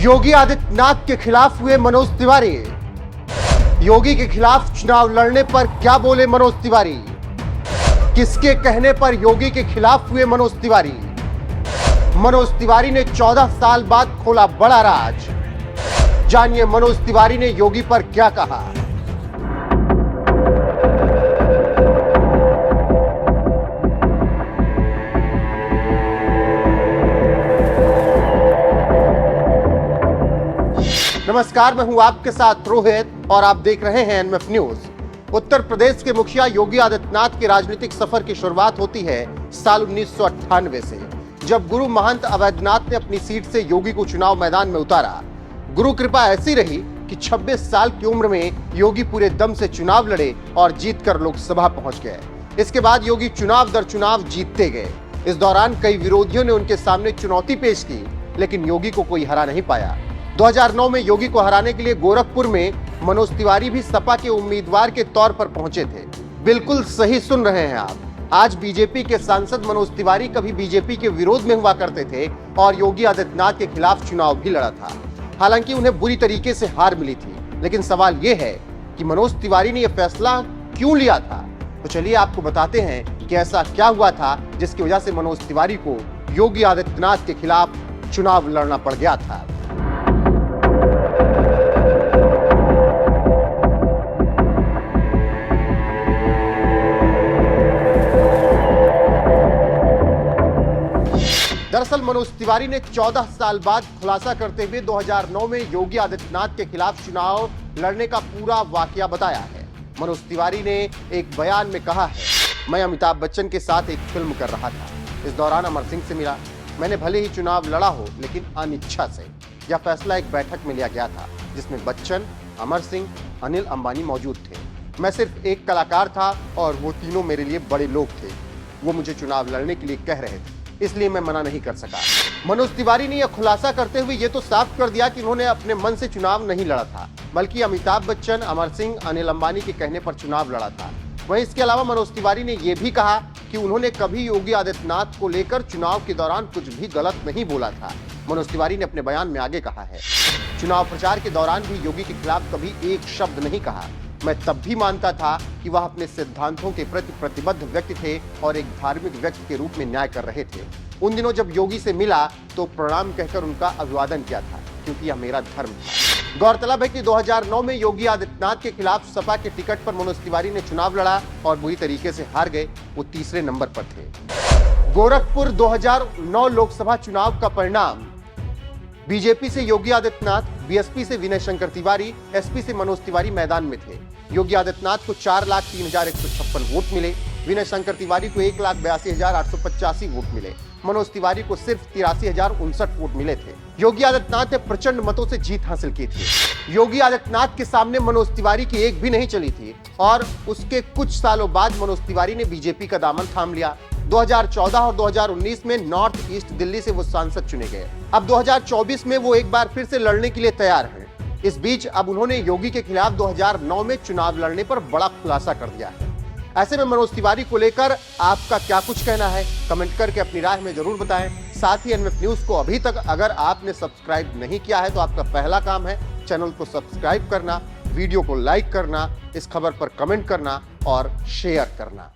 योगी आदित्यनाथ के खिलाफ हुए मनोज तिवारी। योगी के खिलाफ चुनाव लड़ने पर क्या बोले मनोज तिवारी? किसके कहने पर योगी के खिलाफ हुए मनोज तिवारी? मनोज तिवारी ने 14 साल बाद खोला बड़ा राज। जानिए मनोज तिवारी ने योगी पर क्या कहा। नमस्कार, मैं हूं आपके साथ रोहित और आप देख रहे हैं एनएमएफ न्यूज। उत्तर प्रदेश के मुखिया योगी आदित्यनाथ के राजनीतिक सफर की शुरुआत होती है साल 1998 से, जब गुरु महंत अवैधनाथ ने अपनी सीट से योगी को चुनाव मैदान में उतारा। गुरु कृपा ऐसी रही कि 26 साल की उम्र में योगी पूरे दम से चुनाव लड़े और जीतकर लोकसभा पहुंच गए। इसके बाद योगी चुनाव दर चुनाव जीतते गए। इस दौरान कई विरोधियों ने उनके सामने चुनौती पेश की, लेकिन योगी को कोई हरा नहीं पाया। 2009 में योगी को हराने के लिए गोरखपुर में मनोज तिवारी भी सपा के उम्मीदवार के तौर पर पहुंचे थे। बिल्कुल सही सुन रहे हैं आप। आज बीजेपी के सांसद मनोज तिवारी कभी बीजेपी के विरोध में हुआ करते थे और योगी आदित्यनाथ के खिलाफ चुनाव भी लड़ा था। हालांकि उन्हें बुरी तरीके से हार मिली थी, लेकिन सवाल यह है कि मनोज तिवारी ने यह फैसला क्यों लिया था। तो चलिए आपको बताते हैं कि ऐसा क्या हुआ था जिसकी वजह से मनोज तिवारी को योगी आदित्यनाथ के खिलाफ चुनाव लड़ना पड़ गया था। दरअसल मनोज तिवारी ने 14 साल बाद खुलासा करते हुए 2009 में योगी आदित्यनाथ के खिलाफ चुनाव लड़ने का पूरा वाकया बताया है। मनोज तिवारी ने एक बयान में कहा है, मैं अमिताभ बच्चन के साथ एक फिल्म कर रहा था। इस दौरान अमर सिंह से मिला। मैंने भले ही चुनाव लड़ा हो, लेकिन अनिच्छा से। यह फैसला एक बैठक में लिया गया था जिसमें बच्चन, अमर सिंह, अनिल अंबानी मौजूद थे। मैं सिर्फ एक कलाकार था और वो तीनों मेरे लिए बड़े लोग थे। वो मुझे चुनाव लड़ने के लिए कह रहे थे, इसलिए मैं मना नहीं कर सका। मनोज तिवारी ने यह खुलासा करते हुए यह तो साफ कर दिया कि उन्होंने अपने मन से चुनाव नहीं लड़ा था, बल्कि अमिताभ बच्चन, अमर सिंह, अनिल अंबानी के कहने पर चुनाव लड़ा था। वहीं इसके अलावा मनोज तिवारी ने यह भी कहा कि उन्होंने कभी योगी आदित्यनाथ को लेकर चुनाव के दौरान कुछ भी गलत नहीं बोला था। मनोज तिवारी ने अपने बयान में आगे कहा है, चुनाव प्रचार के दौरान भी योगी के खिलाफ कभी एक शब्द नहीं कहा। मैं तब भी मानता था कि वह अपने सिद्धांतों के प्रति प्रतिबद्ध व्यक्ति थे और एक धार्मिक व्यक्ति के रूप में न्याय कर रहे थे। उन दिनों जब योगी से मिला तो प्रणाम कहकर उनका अभिवादन किया था, क्योंकि यह मेरा धर्म था। गौरतलब है कि 2009 में योगी आदित्यनाथ के खिलाफ सपा के टिकट पर मनोज तिवारी ने चुनाव लड़ा और बुरी तरीके से हार गए। वो तीसरे नंबर पर थे। गोरखपुर 2009 लोकसभा चुनाव का परिणाम, बीजेपी से योगी आदित्यनाथ, बीएसपी से विनय शंकर तिवारी, एसपी से मनोज तिवारी मैदान में थे। योगी आदित्यनाथ को 4,03,156 वोट मिले। विनय शंकर तिवारी को 1,82,885 वोट मिले। मनोज तिवारी को सिर्फ 83,059 वोट मिले थे। योगी आदित्यनाथ ने प्रचंड मतों से जीत हासिल की थी। योगी आदित्यनाथ के सामने मनोज तिवारी की एक भी नहीं चली थी और उसके कुछ सालों बाद मनोज तिवारी ने बीजेपी का दामन थाम लिया। 2014 और 2019 में नॉर्थ ईस्ट दिल्ली से वो सांसद चुने गए। अब 2024 में वो एक बार फिर से लड़ने के लिए तैयार हैं। इस बीच अब उन्होंने योगी के खिलाफ 2009 में चुनाव लड़ने पर बड़ा खुलासा कर दिया है। ऐसे में मनोज तिवारी को लेकर आपका क्या कुछ कहना है? कमेंट करके अपनी राय हमें जरूर बताएं। साथ ही एनएमएफ न्यूज को अभी तक अगर आपने सब्सक्राइब नहीं किया है तो आपका पहला काम है चैनल को सब्सक्राइब करना, वीडियो को लाइक करना, इस खबर पर कमेंट करना और शेयर करना।